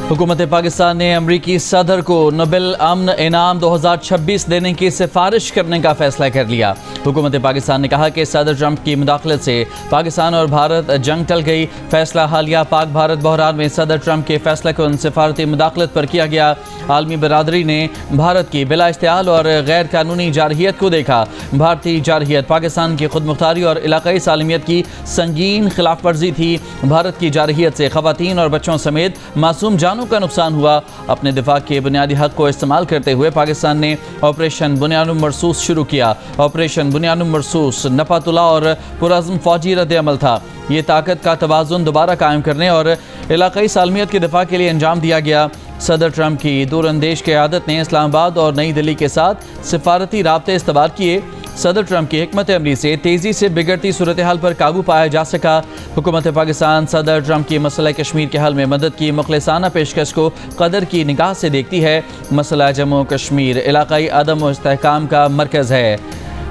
हुकूमत पाकिस्तान ने अमरीकी सदर को नोबेल अमन इनाम 2026 देने की सिफारिश करने का फैसला कर लिया। हुकूमत पाकिस्तान ने कहा कि सदर ट्रंप की मुदाखलत से पाकिस्तान और भारत जंग टल गई। फैसला हालिया पाक भारत बहरान में सदर ट्रंप के फैसले को सफारती मुदाखलत पर किया गया। आलमी बरादरी ने भारत की बिला इश्तियाल और गैर कानूनी जारहियत को देखा। भारतीय जारहियत पाकिस्तान की खुद मुख्तारी और इलाकाई सालमियत की संगीन खिलाफ वर्जी थी। भारत की जारहियत से खवातीन और बच्चों समेत मासूम जानों का नुकसान हुआ। अपने दिफा के बुनियादी हक को इस्तेमाल करते हुए पाकिस्तान ने ऑपरेशन बुनियानुम मरसूस शुरू किया। ऑपरेशन बुनियानुम मरसूस नफातुल्लाह और पुरअज़्म फौजी रद्द-ए-अमल था। ये ताकत का तवाज़ुन दोबारा कायम करने और इलाकाई सालमियत के दिफा के लिए अंजाम दिया गया। सदर ट्रंप की दूरअंदेश क़यादत ने इस्लामाबाद और नई दिल्ली के साथ सिफारती राब्ते इस्तवार किए। सदर ट्रंप की हिकमत अमली से तेज़ी से बिगड़ती सूरत हाल पर काबू पाया जा सका। हुकूमत पाकिस्तान सदर ट्रंप की मसला कश्मीर के हल में मदद की मुखलिसाना पेशकश को कदर की निगाह से देखती है। मसला जम्मू कश्मीर इलाकाई अदम व इस्तेहकाम का मरकज़ है।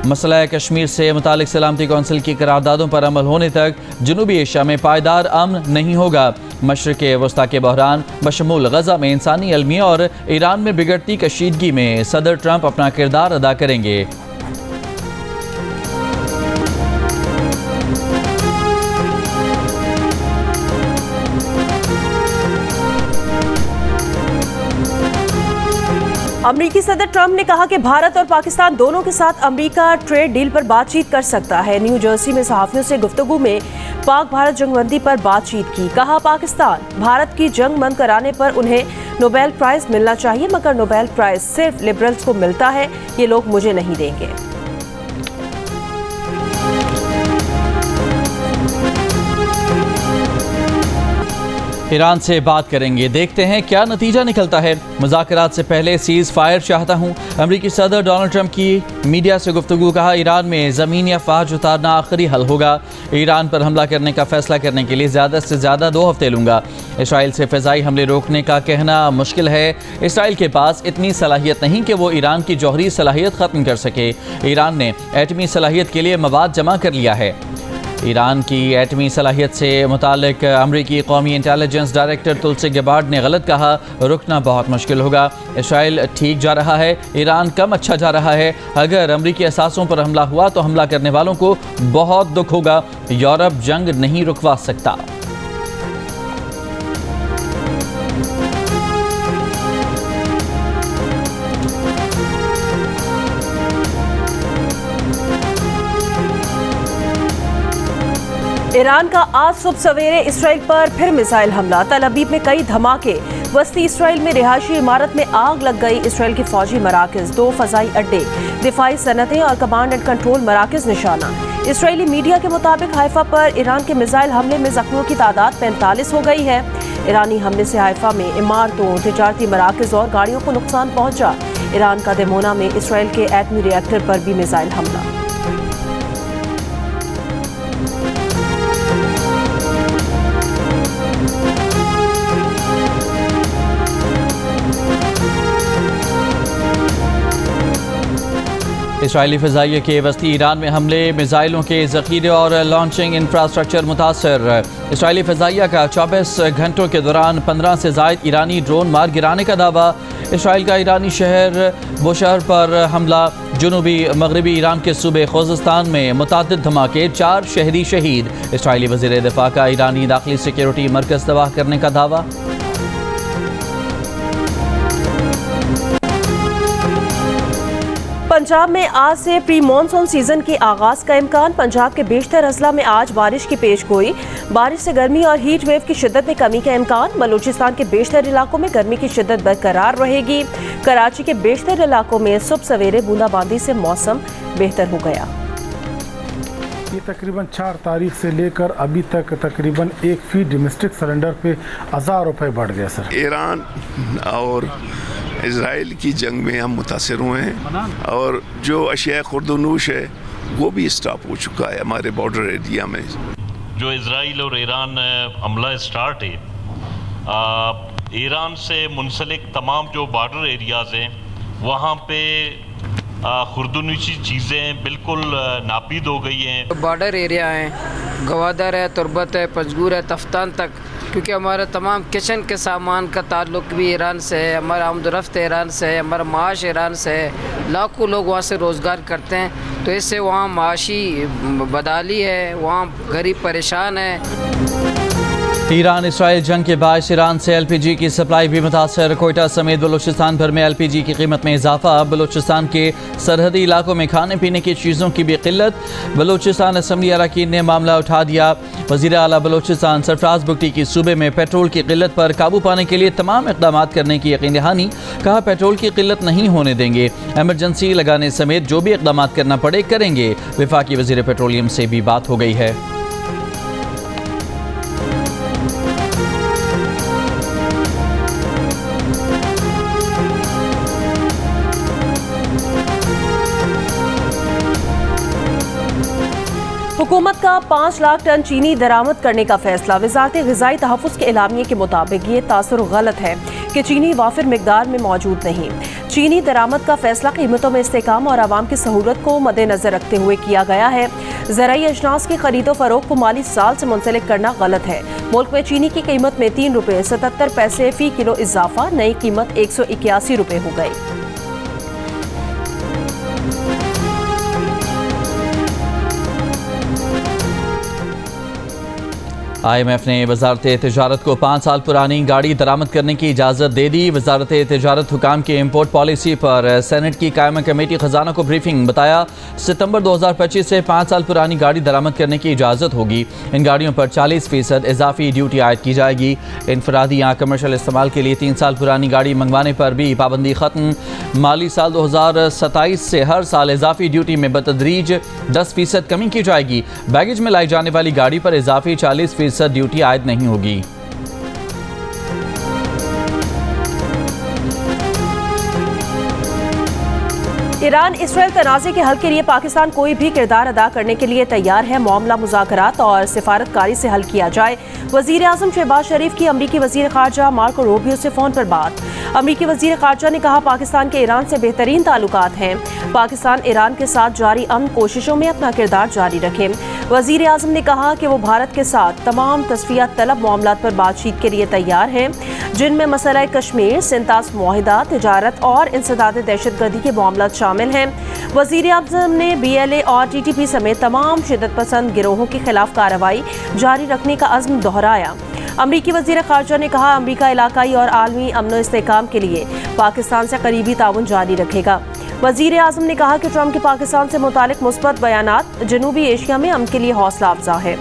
मसला कश्मीर से मुतालिक सलामती कौंसिल की करारदादों पर अमल होने तक जनूबी एशिया में पायदार अमन नहीं होगा। मशरिक़ वस्ता के बहरान बशमूल गज़ा में इंसानी अलमिया और ईरान में बिगड़ती कशीदगी में सदर ट्रंप अपना किरदार अदा करेंगे। अमरीकी सदर ट्रंप ने कहा कि भारत और पाकिस्तान दोनों के साथ अमरीका ट्रेड डील पर बातचीत कर सकता है। न्यू जर्सी में सहाफ़ियों से गुफ्तगू में पाक भारत जंगबंदी पर बातचीत की। कहा पाकिस्तान भारत की जंग बंद कराने पर उन्हें नोबेल प्राइज़ मिलना चाहिए, मगर नोबेल प्राइज़ सिर्फ लिबरल्स को मिलता है, ये लोग मुझे नहीं देंगे। ईरान से बात करेंगे, देखते हैं क्या नतीजा निकलता है। मुज़ाकरात से पहले सीज़ फायर चाहता हूँ। अमरीकी सदर डोनाल्ड ट्रंप की मीडिया से गुफ्तगू। कहा ईरान में ज़मीनी अफवाज उतारना आखिरी हल होगा। ईरान पर हमला करने का फैसला करने के लिए ज़्यादा से ज़्यादा 2 हफ्ते लूँगा। इसराइल से फ़िज़ाई हमले रोकने का कहना मुश्किल है। इसराइल के पास इतनी सलाहियत नहीं कि वो ईरान की जौहरी सलाहियत ख़त्म कर सके। ईरान ने एटमी सलाहियत के लिए मवाद जमा कर लिया है। ईरान की एटमी सलाहियत से मुतालिक अमरीकी कौमी इंटेलिजेंस डायरेक्टर तुलसी गबार्ड ने गलत कहा। रुकना बहुत मुश्किल होगा। इसराइल ठीक जा रहा है, ईरान कम अच्छा जा रहा है। अगर अमरीकी असासों पर हमला हुआ तो हमला करने वालों को बहुत दुख होगा। यूरोप जंग नहीं रुकवा सकता। ईरान का आज सुबह सवेरे इसराइल पर फिर मिसाइल हमला। तल अबीब में कई धमाके। वस्ती इसराइल में रिहायशी इमारत में आग लग गई। इसराइल के फौजी मराकज़, 2 फ़ज़ाई अड्डे, दिफाई सनतें और कमांड एंड कंट्रोल मराकज़ निशाना। इसराइली मीडिया के मुताबिक हाइफा पर ईरान के मिसाइल हमले में जख्मियों की तादाद 45 हो गई है। ईरानी हमले से हाइफा में इमारतों, तिजारती मराकज़ और गाड़ियों को नुकसान पहुंचा। ईरान का दिमोना में इसराइल के एटमी रिएक्टर पर भी मिसाइल हमला। इसराइली फ़िज़ाइया के वस्ती ईरान में हमले, मिसाइलों के ज़ख़ीरे और लॉन्चिंग इंफ्रास्ट्रक्चर मुतासर। इसराइली फ़िज़ाइया का 24 घंटों के दौरान 15 से ज़ायद ईरानी ड्रोन मार गिराने का दावा। इसराइल का ईरानी शहर बुशहर पर हमला। जनूबी मगरबी ईरान के सूबे खुज़स्तान में मुतादिद धमाके, 4 शहरी शहीद। इसराइली वज़ीर दिफ़ा का ईरानी दाखिली सिक्योरिटी मरकज़ तबाह करने का दावा। पंजाब में आज से प्री मानसून सीजन के आगाज का इम्कान। पंजाब के बेशतर अजला में आज बारिश की पेशगोई। बारिश से गर्मी और हीट वेव की शिद्दत में कमी का इम्कान। बलूचिस्तान के बेशतर इलाकों में गर्मी की शिद्दत बरकरार रहेगी। कराची के बेशतर इलाकों में सुबह सवेरे बूंदाबांदी से मौसम बेहतर हो गया। ये तकरीबन 4 तारीख से लेकर अभी तक तकरीबन 1 फीट डोमेस्टिक सिलेंडर पे 1000 रुपये बढ़ गया सर। ईरान और इज़राइल की जंग में हम मुतासिर हुए हैं और जो अशिया खुर्दनूश है वो भी स्टॉप हो चुका है हमारे बॉर्डर एरिया में। जो इज़राइल और ईरान हमला स्टार्ट है, ईरान से मुंसलिक तमाम जो बॉर्डर एरियाज़ हैं वहाँ पे खुर्दनूशी चीज़ें बिल्कुल नापीद हो गई हैं। बॉर्डर एरिया हैं, गवादर है, तुरबत है, पंजगूर है, तफ्तान तक क्योंकि हमारा तमाम किचन के सामान का ताल्लुक भी ईरान से है, हमारा आमदरफ्त ईरान से है, हमारा माश ईरान से है, लाखों लोग वहाँ से रोज़गार करते हैं। तो इससे वहाँ माशी बदहाली है, वहाँ गरीब परेशान है। ईरान इसराइल जंग के बायस ईरान से एलपीजी की सप्लाई भी मुतासर। कोयटा समेत बलूचिस्तान भर में एलपीजी की कीमत में इजाफा। बलूचिस्तान के सरहदी इलाकों में खाने पीने की चीज़ों की भी किल्लत। बलूचिस्तान असम्बली अरकान ने मामला उठा दिया। वज़ीर आला बलूचिस्तान सरफराज बुगटी की सूबे में पेट्रोल की किल्लत पर काबू पाने के लिए तमाम इक़दाम करने की यकीन दहानी। कहा पेट्रोल की किल्लत नहीं होने देंगे, एमरजेंसी लगाने समेत जो भी इक़दाम करना पड़े करेंगे। वफाकी वज़ीर पेट्रोलियम से भी बात हो गई है। हुकूमत का 5 लाख टन चीनी दरामद करने का फैसला। वज़ारत ग़िज़ाई तहफ़्फ़ुज़ के एलामिये के मुताबिक ये तासुर गलत है कि चीनी वाफिर मिकदार में मौजूद नहीं। चीनी दरामद का फैसला कीमतों में इस्तेकाम और आवाम की सहूलत को मद्देनज़र रखते हुए किया गया है। ज़राई अजनास की खरीदो फरोख्त को माली साल से मुंसलिक करना गलत है। मुल्क में चीनी की कीमत में 3 रुपये 77 पैसे फ़ी किलो इजाफा, नई कीमत 181 रुपये हो गई। IMF ने वजारत तिजारत को 5 साल पुरानी गाड़ी दरामद करने की इजाज़त दे दी। वजारत तिजारत हुकाम की इम्पोर्ट पॉलिसी पर सेनेट की कायमा कमेटी खजाना को ब्रीफिंग। बताया सितंबर 2025 से 5 साल पुरानी गाड़ी दरामद करने की इजाज़त होगी। इन गाड़ियों पर 40% इजाफी ड्यूटी आयद की जाएगी। इनफरादी या कमर्शल इस्तेमाल के लिए 3 साल पुरानी गाड़ी मंगवाने पर भी पाबंदी खत्म। माली साल 2027 से हर साल इजाफी ड्यूटी में बतदरीज 10% कमी की जाएगी। बैगेज में लाई जाने वाली गाड़ी पर इजाफी 40% ड्यूटी आयद नहीं होगी। ईरान इसराइल तनाज़े के हल के लिए पाकिस्तान कोई भी किरदार अदा करने के लिए तैयार है। मामला मुज़ाकरात और सिफारतकारी से हल किया जाए। वज़ीर आज़म शहबाज शरीफ की अमरीकी वज़ीर ख़ारजा मार्को रूबियो से फ़ोन पर बात। अमरीकी वज़ीर ख़ारजा ने कहा पाकिस्तान के ईरान से बेहतरीन ताल्लुकात हैं। पाकिस्तान ईरान के साथ जारी अमन कोशिशों में अपना किरदार जारी रखे। वज़ीर आज़म ने कहा कि वो भारत के साथ तमाम तस्फिया तलब मामलात पर बातचीत के लिए तैयार हैं, जिनमें मसला कश्मीर, सिंतास मुआहिदा, तिजारत और इंसदाद दहशतगर्दी के मामलात शामिल हैं। वज़ीर आज़म ने BLA और TTP समेत तमाम शिद्दत पसंद गिरोहों के खिलाफ कार्रवाई जारी रखने का अज़्म दोहराया। अमरीकी वज़ीर ख़ारजा ने कहा अमरीका इलाकाई और आलमी अमन व इस्तेहकाम के लिए पाकिस्तान से करीबी ताउन जारी रखेगा। वज़ीर आज़म ने कहा कि ट्रंप के पाकिस्तान से मुतालिक मुस्बत बयानात जनूबी एशिया में अमन के लिए हौसला अफजा है।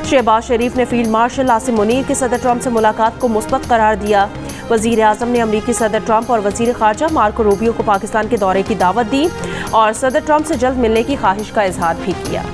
शहबाज शरीफ ने फील्ड मार्शल आसिम मुनीर के सदर ट्रंप से मुलाकात को मुस्बत करार दिया। वज़ीर आज़म ने अमरीकी सदर ट्रंप और वज़ीर ख़ारजा मार्को रूबियो को पाकिस्तान के दौरे की दावत दी और सदर ट्रंप से जल्द मिलने की ख्वाहिश का इजहार भी किया।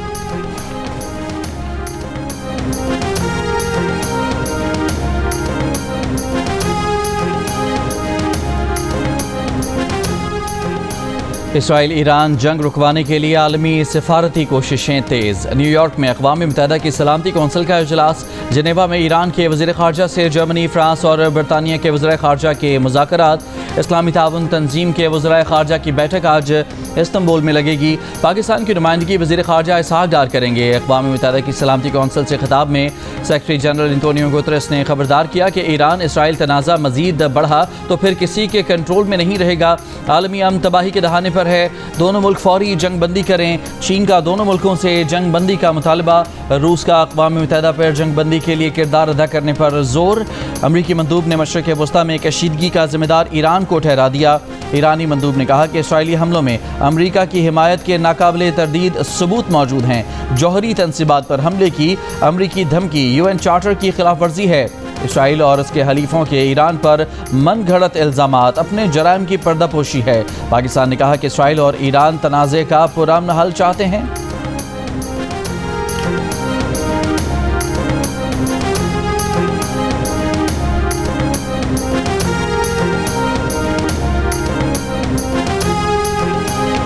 इसराइल ईरान जंग रुकवाने के लिए आलमी सिफारती कोशिशें तेज़। न्यूयॉर्क में अक़वाम मुत्तहिदा की सलामती कौंसिल का इजलास। जनेवा में ईरान के वज़ीर ख़ारजा से जर्मनी, फ्रांस और बरतानिया के वज़ीर ख़ारजा के मुज़ाकरात। इस्लामी ताउन तंजीम के वज़ीर ख़ारजा की बैठक आज इस्तांबुल में लगेगी। पाकिस्तान की नुमाइंदगी वज़ीर ख़ारजा इसहाक डार करेंगे। अक़वाम मुत्तहिदा की सलामती कौंसिल से खिताब में सेक्रेटरी जनरल एंटोनियो गुतरेस ने खबरदार किया कि ईरान इसराइल तनाज़ा मज़ीद बढ़ा तो फिर किसी के कंट्रोल में नहीं रहेगा। आलमी अमन तबाही के दहाने पर है। दोनों मुल्क फौरी जंग बंदी करें। चीन का दोनों मुल्कों से जंग बंदी का मुतालबा। रूस का अक़वाम मुत्तहिदा पर जंग बंदी के लिए किरदार अदा करने पर जोर। अमरीकी मंदूब ने मशरिक़ वस्ता में कशीदगी का जिम्मेदार ईरान को ठहरा दिया। ईरानी मंदूब ने कहा कि इसराइली हमलों में अमरीका की हिमायत के नाकाबिले तरदीद सबूत मौजूद हैं। जौहरी तनसीबात पर हमले की अमरीकी धमकी UN चार्टर की खिलाफ वर्जी है। इसराइल और उसके हलीफों के ईरान पर मन घड़त इल्ज़ामात अपने जराइम की पर्दापोशी है। पाकिस्तान ने कहा कि इसराइल और ईरान तनाज़े का पुरअमन हल चाहते हैं।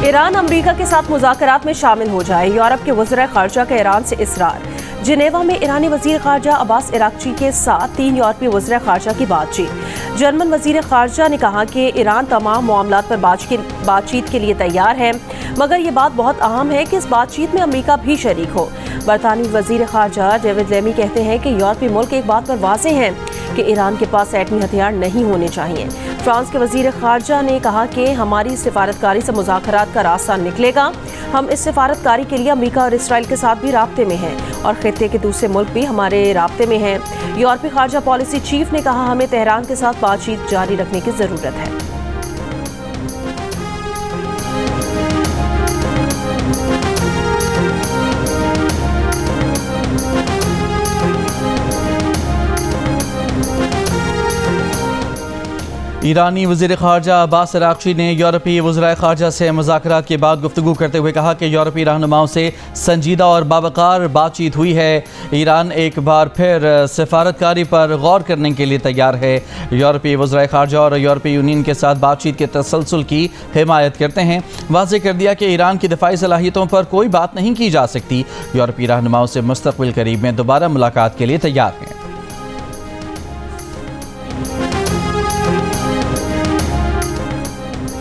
ईरान अमरीका के साथ मुज़ाकरात में शामिल हो जाए। यूरोप के वज़ीर ख़ारजा का ईरान से इसरार। जिनेवा में ईरानी वज़ीर ख़ारजा अब्बास इराक़ची के साथ 3 यूरोपीय वज़ीर ख़ारजा की बातचीत। जर्मन वज़ीर ख़ारजा ने कहा कि ईरान तमाम मामलात पर बातचीत के लिए तैयार है, मगर ये बात बहुत अहम है कि इस बातचीत में अमरीका भी शरीक हो। बरतानवी वजीर खारजा डेविड लेमी कहते हैं कि यूरोपीय मुल्क एक बात पर वाज़े हैं कि ईरान के पास एटमी हथियार नहीं होने चाहिए। फ्रांस के वजीर खारजा ने कहा कि हमारी सिफारतकारी से मुज़ाकरात का रास्ता निकलेगा। हम इस सिफारतकारी के लिए अमेरिका और इसराइल के साथ भी राब्ते में हैं और खित्ते के दूसरे मुल्क भी हमारे राब्ते में हैं। यूरोपीय खारजा पॉलिसी चीफ ने कहा, हमें तेहरान के साथ बातचीत जारी रखने की ज़रूरत है। ईरानी वज़ीर ख़ारजा अब्बास अराग़ची ने यूरोपीय वज़राए ख़ारजा से मुज़ाकरात के बाद गुफ्तगू करते हुए कहा कि यूरोपीय रहनुमाओं से संजीदा और बावकार बातचीत हुई है। ईरान एक बार फिर सफारतकारी पर गौर करने के लिए तैयार है। यूरोपीय वज़राए ख़ारजा और यूरोपीय यूनियन के साथ बातचीत के तसलसल की हिमायत करते हैं। वाज़ेह कर दिया कि ईरान की दिफाई सलाहियतों पर कोई बात नहीं की जा सकती। यूरोपीय रहनुमाओं से मुस्तक़बिल करीब में दोबारा मुलाकात के लिए तैयार हैं।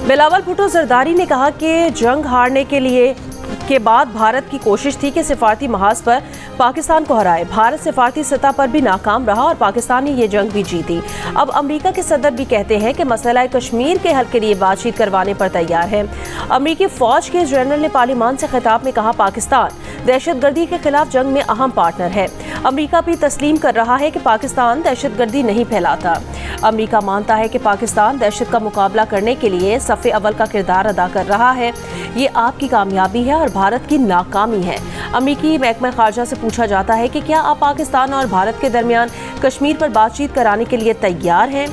बिलावल भुट्टो जरदारी ने कहा कि जंग हारने के बाद भारत की कोशिश थी कि सिफारती महाज पर पाकिस्तान को हराए। भारत सिफारती सतह पर भी नाकाम रहा और पाकिस्तान ने ये जंग भी जीती। अब अमेरिका के सदर भी कहते हैं कि मसला कश्मीर के हल के लिए बातचीत करवाने पर तैयार है। अमेरिकी फौज के जनरल ने पार्लियामान से खिताब में कहा, पाकिस्तान दहशतगर्दी के खिलाफ जंग में अहम पार्टनर है। अमेरिका भी तस्लीम कर रहा है कि पाकिस्तान दहशतगर्दी नहीं फैलाता। अमेरिका मानता है कि पाकिस्तान दहशत का मुकाबला करने के लिए सफ़े अव्वल का किरदार अदा कर रहा है। ये आपकी कामयाबी है और भारत की नाकामी है। अमेरिकी महकमा खारजा से पूछा जाता है कि क्या आप पाकिस्तान और भारत के दरमियान कश्मीर पर बातचीत कराने के लिए तैयार हैं?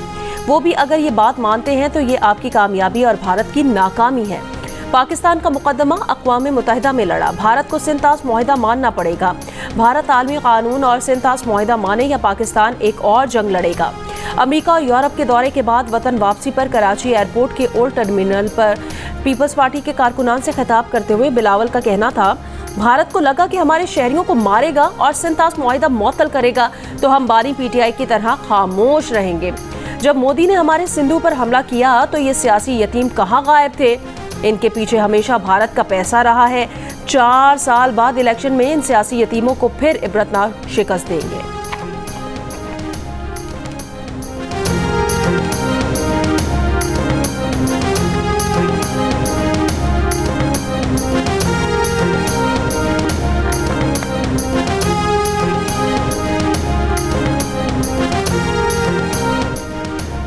वो भी अगर ये बात मानते हैं तो ये आपकी कामयाबी और भारत की नाकामी है। पाकिस्तान का मुकदमा अक़वाम मुत्तहिदा में लड़ा। भारत को सिंतास मुआहिदा मानना पड़ेगा। भारत आलमी कानून और सिंतास मुआहिदा माने या पाकिस्तान एक और जंग लड़ेगा। अमेरिका और यूरोप के दौरे के बाद वतन वापसी पर कराची एयरपोर्ट के ओल्ड टर्मिनल पर पीपल्स पार्टी के कारकुनान से खिताब करते हुए बिलावल का कहना था, भारत को लगा कि हमारे शहरियों को मारेगा और सिंतास मुआहिदा मुअत्तल करेगा तो हम बानी पीटीआई की तरह खामोश रहेंगे। जब मोदी ने हमारे सिंधु पर हमला किया तो ये सियासी यतीम कहाँ गायब थे? इनके पीछे हमेशा भारत का पैसा रहा है। 4 साल बाद इलेक्शन में इन सियासी यतीमों को फिर इबरतनाक शिकस्त देंगे।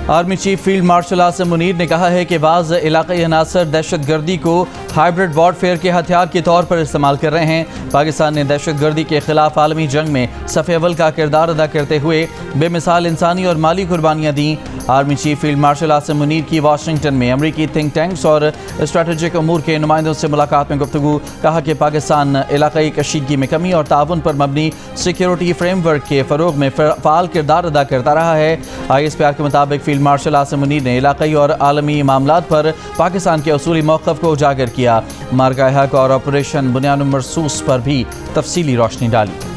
Army chief field marshal Asim Munir ने कहा है कि बाज़ इलाक़ाई अनासर दहशतगर्दी को हाइब्रिड वॉरफेयर के हथियार के तौर पर इस्तेमाल कर रहे हैं। पाकिस्तान ने दहशतगर्दी के खिलाफ आलमी जंग में सफ़े अव्वल का किरदार अदा करते हुए बेमिसाल इंसानी और माली कुर्बानियाँ दी। Army chief field marshal Asim Munir की वाशिंगटन में अमरीकी थिंक टैंक्स और स्ट्रेटेजिक अमूर के नुमाइंदों से मुलाकात में गुफ्तगू। कहा कि पाकिस्तान इलाक़ाई कशीदगी में कमी और ताउन पर मबनी सिक्योरिटी फ्रेमवर्क के फ़रोग में फ़ाल किरदार अदा करता रहा है। ISPR के मुताबिक फील्ड मार्शल आसिम मुनीर ने इलाक़ाई और आलमी मामलात पर पाकिस्तान के उसूली मौक़िफ़ को उजागर किया। मार्का हक और ऑपरेशन बुनियाद मरसूस पर भी तफसीली रोशनी डाली।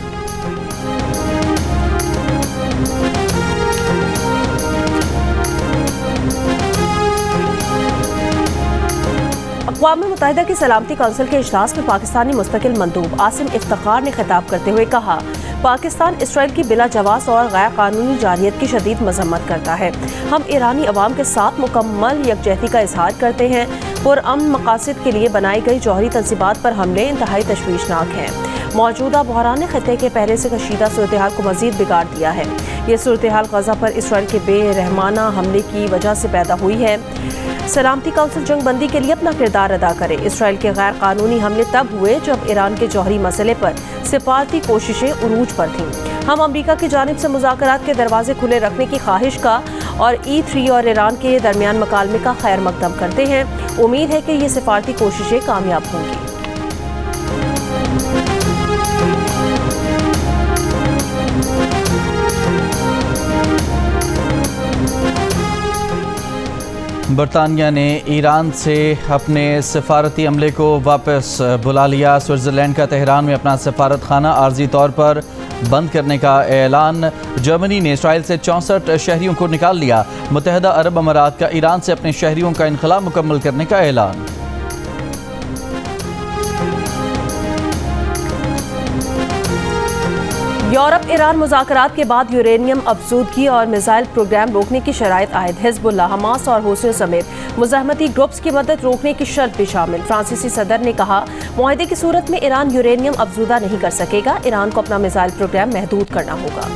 अक़वाम मुत्तहिदा की सलामती कौंसिल के इजलास में पाकिस्तानी मुस्तकिल मंदूब आसिम इफ्तिखार ने खिताब करते हुए कहा, पाकिस्तान इसराइल की बिला जवाज़ और गैर कानूनी जारियत की शदीद मजम्मत करता है। हम ईरानी अवाम के साथ मुकम्मल यकजहती का इजहार करते हैं। पुरअमन मकासद के लिए बनाई गई जौहरी तंसीबात पर हमले इंतहाई तशवीशनाक हैं। मौजूदा बहरान ने खत्ते के पहले से कशीदा सूरत हाल को मजीद बिगाड़ दिया है। ये सूरत हाल गज़ा पर इसराइल के बेरहमाना हमले की वजह से पैदा हुई है। सलामती कौंसिल जंग बंदी के लिए अपना किरदार अदा करे। इसराइल के गैर कानूनी हमले तब हुए जब ईरान के जौहरी मसले पर सिफारती कोशिशें उरूज पर थीं। हम अमेरिका की जानिब से मुज़ाकरात के दरवाजे खुले रखने की ख्वाहिश का और E3 और ईरान के दरमियान मकालमे का खैर मकदम करते हैं। उम्मीद है कि ये सिफारती कोशिशें कामयाब होंगी। बरतानिया ने ईरान से अपने सफारती अमले को वापस बुला लिया। स्विट्ज़रलैंड का तेहरान में अपना सफारत खाना आर्जी तौर पर बंद करने का ऐलान। जर्मनी ने इसराइल से 64 शहरियों को निकाल लिया। मुत्तहिदा अरब अमारात का ईरान से अपने शहरियों का इनखला मुकम्मल करने का ऐलान। यूरोप ईरान मुज़ाकरात के बाद यूरेनियम अफजूदगी और मिसाइल प्रोग्राम रोकने की शराइत आयद। हिजबुल्लाह, हमास और हूसियों समेत मुज़ाहमती ग्रुप्स की मदद रोकने की शर्त भी शामिल। फ्रांसीसी सदर ने कहा, मुआहदे की सूरत में ईरान यूरेनियम अफजूदा नहीं कर सकेगा। ईरान को अपना मिसाइल प्रोग्राम महदूद करना होगा।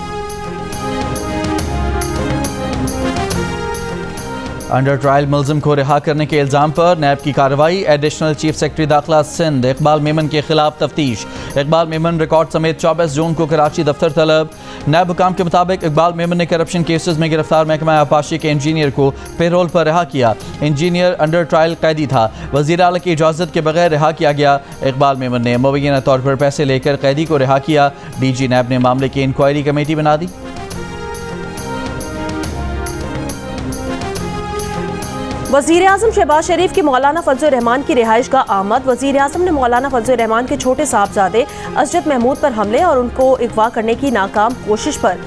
अंडर ट्रायल मुलजिम को रिहा करने के इल्ज़ाम पर नैब की कार्रवाई। एडिशनल चीफ सेक्रेटरी दाखिला सिंध इकबाल मेमन के खिलाफ तफ्तीश। इकबाल मेमन रिकॉर्ड समेत 24 जून को कराची दफ्तर तलब। नैब हुकाम के मुताबिक इकबाल मेमन ने करप्शन केसेस में गिरफ्तार महकमा आपाशी के इंजीनियर को पेरोल पर रिहा किया। इंजीनियर अंडर ट्रायल कैदी था, वज़ीर आला की इजाज़त के बगैर रिहा किया गया। इकबाल मेमन ने मुबैना तौर पर पैसे लेकर कैदी को रिहा किया। DG नैब ने मामले की इंक्वायरी कमेटी बना दी। वज़ीर आज़म शहबाज शरीफ की मौलाना फजल रहमान की रिहाइश का आमद। वज़ीर आज़म ने मौलाना फजल रहमान के छोटे साहबजादे असजद महमूद पर हमले और उनको अगवा करने की नाकाम कोशिश पर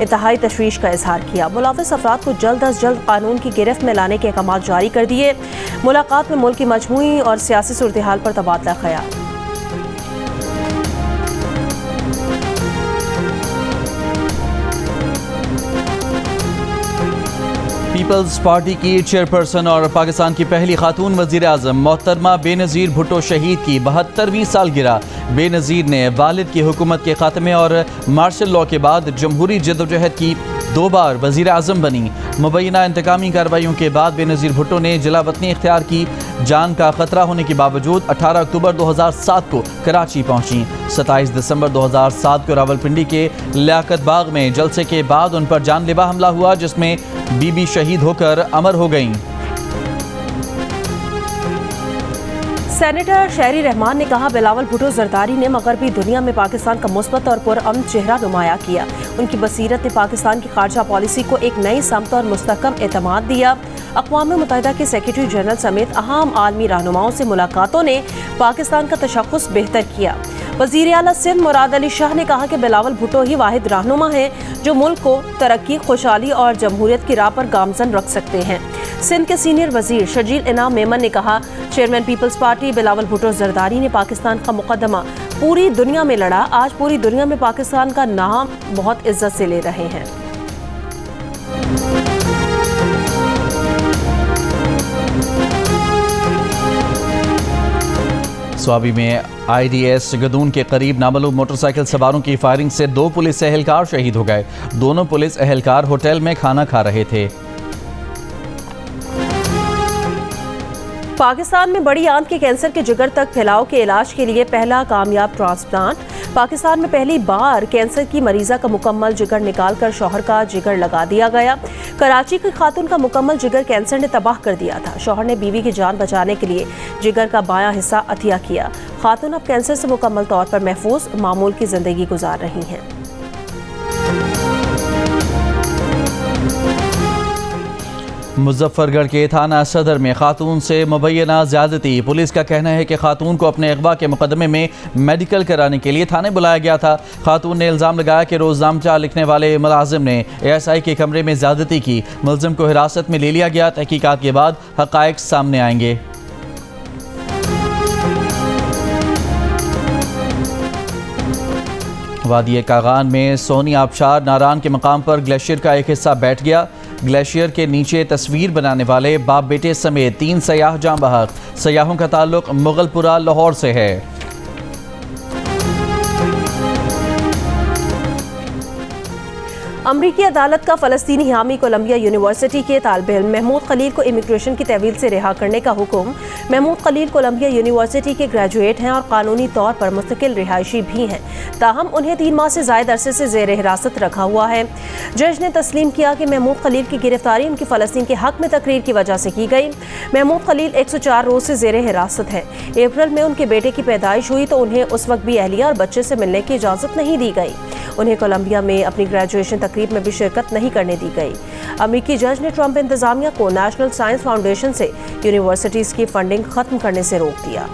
इंतहाई तशवीश का इजहार किया। मुलविस अफराद को जल्द अज जल्द कानून की गिरफ्त में लाने के अहकाम जारी कर दिए। मुलाकात में मुल्क की मजमूई और सियासी सूरत हाल पर तबादला ख्याल। पीपल्स पार्टी की चेयरपर्सन और पाकिस्तान की पहली खातून वज़ीर आज़म मोहतरमा बेनज़ीर भुट्टो शहीद की 72वीं सालगिरह। बेनज़ीर ने वालिद की हुकूमत के खात्मे और मार्शल लॉ के बाद जमहूरी जदोजहद की 2 बार वज़ीर आज़म बनी। मुबैना इंतकामी कार्रवाइयों के बाद बेनज़ीर भुट्टो ने जिला वतनी इख्तियार की। जान का खतरा होने के बावजूद 18 अक्टूबर 2007 को कराची पहुंची। 27 दिसंबर 2007 को रावलपिंडी के लियाकत बाग में जलसे के बाद उन पर जानलेवा हमला हुआ, जिसमें बीबी शहीद होकर अमर हो गईं। सेनेटर शहरी रहमान ने कहा, बिलावल भुट्टो जरदारी ने मगरबी दुनिया में पाकिस्तान का मुस्बत और पुरअमन चेहरा नुमाया किया। उनकी बसीरत ने पाकिस्तान की खारजा पॉलिसी को एक नई समत और मुस्तहकम एतमाद दिया। अक़वाम मुत्तहिदा के सेक्रेटरी जनरल समेत अहम आलमी रहनुमाओं से मुलाकातों ने पाकिस्तान का तशख़्ख़ुस बेहतर किया। वज़ीर आला सिंध मुराद अली शाह ने कहा कि बिलावल भुट्टो ही वाहिद रहनुमा है जो मुल्क को तरक्की, खुशहाली और जमहूरियत की राह पर गामजन रख सकते हैं। सिंध के सीनियर वजीर शजील इनाम मेमन ने कहा, chairman Peoples Party Bilawal Bhutto Zardari ने पाकिस्तान का मुकदमा पूरी दुनिया में लड़ा। आज पूरी दुनिया में पाकिस्तान का नाम बहुत इज्जत से ले रहे हैं। स्वाबी में IDS गदून के करीब नामालूम मोटरसाइकिल सवारों की फायरिंग से 2 पुलिस एहलकार शहीद हो गए। दोनों पुलिस एहलकार होटल में खाना खा रहे थे। पाकिस्तान में बड़ी आंत के कैंसर के जिगर तक फैलाव के इलाज के लिए पहला कामयाब ट्रांसप्लांट। पाकिस्तान में पहली बार कैंसर की मरीजा का मुकम्मल जिगर निकालकर शौहर का जिगर लगा दिया गया। कराची की खातून का मुकम्मल जिगर कैंसर ने तबाह कर दिया था। शौहर ने बीवी की जान बचाने के लिए जिगर का बायां हिस्सा अतिया किया। खातून अब कैंसर से मुकम्मल तौर पर महफूज मामूल की जिंदगी गुजार रही हैं। मुजफ्फरगढ़ के थाना सदर में खातून से मुबैना ज़्यादती। पुलिस का कहना है कि खातून को अपने अगवा के मुकदमे में मेडिकल कराने के लिए थाने बुलाया गया था। खातून ने इल्ज़ाम लगाया कि रोज़नामचा लिखने वाले मुलाजिम ने ASI के कमरे में ज़्यादती की। मुलजिम को हिरासत में ले लिया गया। तहकीकात के बाद हक़ाइक़ सामने आएंगे। वादी कागान में सोनी आबशार नारान के मकाम पर ग्लेशियर का एक हिस्सा बैठ गया। ग्लेशियर के नीचे तस्वीर बनाने वाले बाप बेटे समेत 3 सयाह जाँ बहक। सयाहों का ताल्लुक मुगलपुरा लाहौर से है। अमरीकी अदालत का फ़लस्तीनी हामी कोलंबिया यूनिवर्सिटी के तालिब इल्म महमूद खलील को इमिग्रेशन की तहवील से रिहा करने का हुक्म। महमूद खलील कोलंबिया यूनिवर्सिटी के ग्रेजुएट हैं और कानूनी तौर पर मुस्तकिल रिहायशी भी हैं, ताहम उन्हें 3 माह से ज़ायद अरसे से ज़ेर हिरासत रखा हुआ है। जज ने तस्लीम किया कि महमूद खलील की गिरफ्तारी उनकी फ़लस्तीन के हक़ में तकरीर की वजह से की गई। महमूद खलील 104 रोज़ से ज़ेर हिरासत है। अप्रैल में उनके बेटे की पैदाइश हुई तो उन्हें उस वक्त भी अहलिया और बच्चे से मिलने की इजाज़त नहीं दी गई। उन्हें कोलंबिया में अपनी ग्रेजुएशन तकरीब में भी शिरकत नहीं करने दी गई। अमेरिकी जज ने ट्रंप इंतजामिया को नेशनल साइंस फाउंडेशन से यूनिवर्सिटीज़ की फंडिंग खत्म करने से रोक दिया।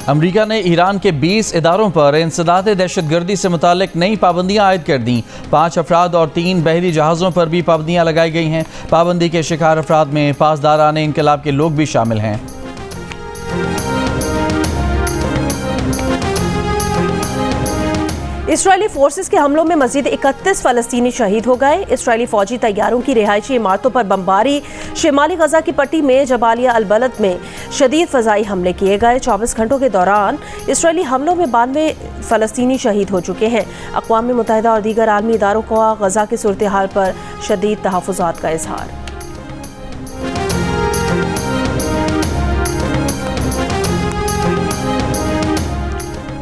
अमेरिका ने ईरान के 20 इदारों पर इंसदाद दहशतगर्दी से मुतालिक नई पाबंदियां आयद कर दी। 5 अफराद और 3 बहरी जहाज़ों पर भी पाबंदियां लगाई गई हैं। पाबंदी के शिकार अफराद में पासदारान इनकलाब के लोग भी शामिल हैं। इसराइली फोर्सेस के हमलों में मजीद 31 फलस्तीनी शहीद हो गए। इसराइली फौजी तैयारों की रिहायशी इमारतों पर बमबारी। शिमाली गजा की पट्टी में जबालिया अल-बलद में शदीद फ़ज़ाई हमले किए गए। 24 घंटों के दौरान इसराइली हमलों में 92 फलस्तीनी शहीद हो चुके हैं। अक़वाम मुत्तहिदा और दीगर आलमी इदारों को गजा की सूरत हाल पर शदीद तहफ़्फ़ुज़ात का इज़हार।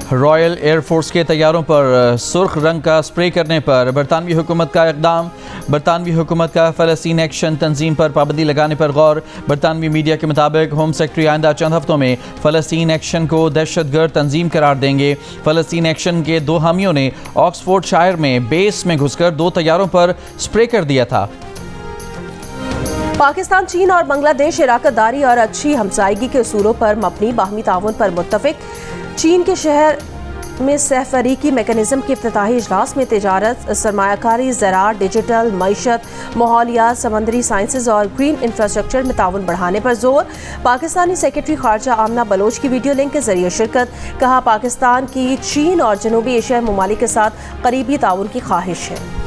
रॉयल एयरफोर्स के तैयारों पर सुर्ख रंग का स्प्रे करने पर बरतानवी हुकूमत का इक़दाम। बरतानवी हुकूमत का फ़लस्तीन एक्शन तंजीम पर पाबंदी लगाने पर गौर। बरतानवी मीडिया के मुताबिक होम सेक्रेटरी आइंदा चंद हफ्तों में फ़लस्तीन एक्शन को दहशतगर्द तंजीम करार देंगे। फ़लस्तीन एक्शन के 2 हामियों ने ऑक्सफोर्डशायर में बेस में घुसकर 2 तैयारों पर स्प्रे कर दिया था। पाकिस्तान, चीन और बांग्लादेश शराकतदारी और अच्छी हमसायगी के उसूलों पर मबनी बाहमी ताउन पर मुत्तफिक। चीन के शहर में सहफरीकी मैकेनिज्म के इफ्तिताही इजलास में तिजारत, सरमायाकारी, ज़राअत, डिजिटल, मईशत, माहौलियात, समंदरी साइंसेज और ग्रीन इंफ्रास्ट्रक्चर में ताउन बढ़ाने पर जोर। पाकिस्तानी सेक्रेटरी खारजा आमना बलोच की वीडियो लिंक के जरिए शिरकत। कहा, पाकिस्तान की चीन और जनूबी एशियाई ममालिक के साथ करीबी ताउन की ख्वाहिश है।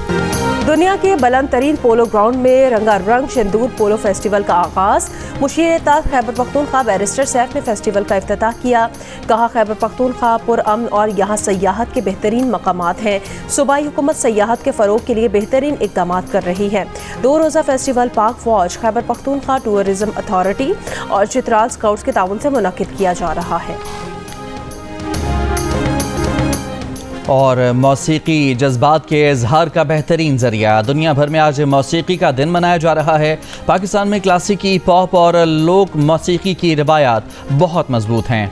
दुनिया के बुलंद तरीन पोलो ग्राउंड में रंगारंग सिंदूर पोलो फेस्टिवल का आगाज़। मुशीर-ए-ताज खैबर पख्तूनख्वा बैरिस्टर सैफ ने फेस्टिवल का इफ्तिताह किया। कहा, खैबर पख्तूनख्वा पुरअमन और यहाँ सयाहत के बेहतरीन मकामात हैं। सूबाई हुकूमत सयाहत के फ़रोग के लिए बेहतरीन इक़दाम कर रही है। 2 रोज़ा फेस्टिवल पाक फ़ौज, खैबर पख्तूनख्वा टूरिज़म अथॉरिटी और चित्राल स्काउट्स के ताउन से मुनक्किद किया जा रहा है। और मौसीकी जज्बात के इजहार का बेहतरीन ज़रिया। दुनिया भर में आज मौसीकी का दिन मनाया जा रहा है। पाकिस्तान में क्लासिकी, पॉप और लोक मौसीकी की रिवायात बहुत मजबूत हैं।